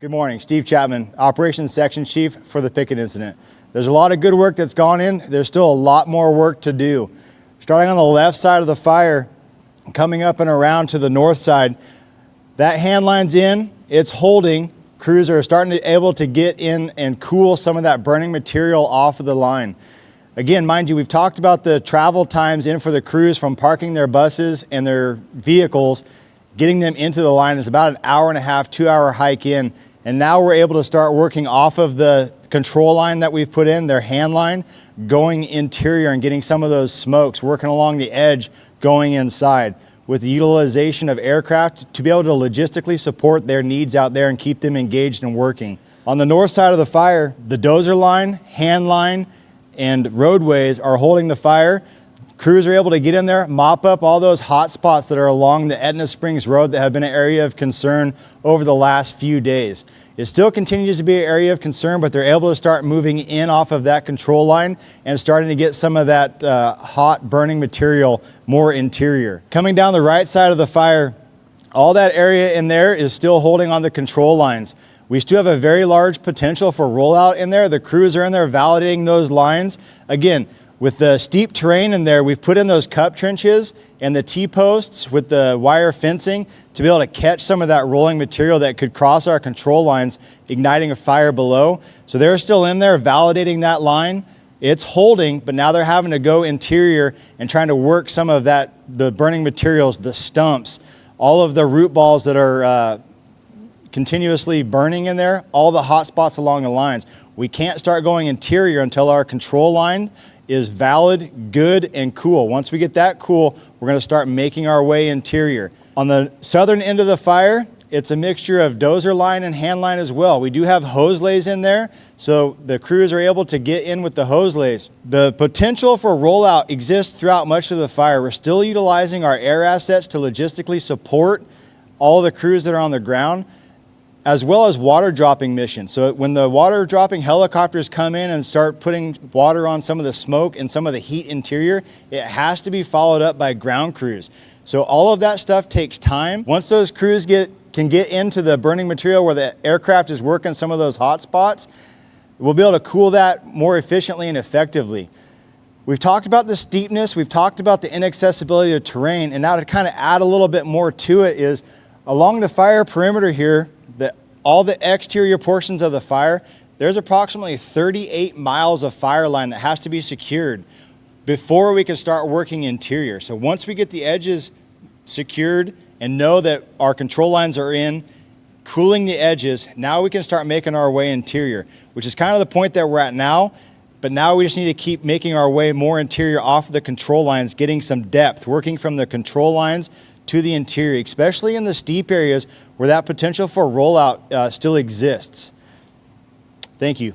Good morning, Steve Chapman, Operations Section Chief for the picket incident. There's a lot of good work that's gone in. There's still a lot more work to do. Starting on the left side of the fire, coming up and around to the north side, that hand line's in, it's holding. Crews are starting to able to get in and cool some of that burning material off of the line. Again, mind you, we've talked about the travel times in for the crews from parking their buses and their vehicles, getting them into the line is about an hour and a half, 2-hour hike in. And now we're able to start working off of the control line that we've put in, their hand line, going interior and getting some of those smokes, working along the edge, going inside with the utilization of aircraft to be able to logistically support their needs out there and keep them engaged and working. On the north side of the fire, the dozer line, hand line, and roadways are holding the fire. Crews are able to get in there, mop up all those hot spots that are along the Etna Springs Road that have been an area of concern over the last few days. It still continues to be an area of concern, but they're able to start moving in off of that control line and starting to get some of that hot burning material more interior. Coming down the right side of the fire, all that area in there is still holding on the control lines. We still have a very large potential for rollout in there. The crews are in there validating those lines. Again, with the steep terrain in there, we've put in those cup trenches and the T-posts with the wire fencing to be able to catch some of that rolling material that could cross our control lines, igniting a fire below. So they're still in there validating that line. It's holding, but now they're having to go interior and trying to work some of that, the burning materials, the stumps, all of the root balls that are continuously burning in there, all the hot spots along the lines. We can't start going interior until our control line is valid, good, and cool. Once we get that cool, we're gonna start making our way interior. On the southern end of the fire, it's a mixture of dozer line and hand line as well. We do have hose lays in there, so the crews are able to get in with the hose lays. The potential for rollout exists throughout much of the fire. We're still utilizing our air assets to logistically support all the crews that are on the ground, as well as water dropping missions. So when the water dropping helicopters come in and start putting water on some of the smoke and some of the heat interior, it has to be followed up by ground crews. So all of that stuff takes time. Once those crews can get into the burning material where the aircraft is working some of those hot spots, we'll be able to cool that more efficiently and effectively. We've talked about the steepness, we've talked about the inaccessibility of terrain, and now to kind of add a little bit more to it is along the fire perimeter here, all the exterior portions of the fire, there's approximately 38 miles of fire line that has to be secured before we can start working interior. So once we get the edges secured and know that our control lines are in, cooling the edges, now we can start making our way interior, which is kind of the point that we're at now. But now we just need to keep making our way more interior off of the control lines, getting some depth, working from the control lines to the interior, especially in the steep areas where that potential for rollout still exists. Thank you.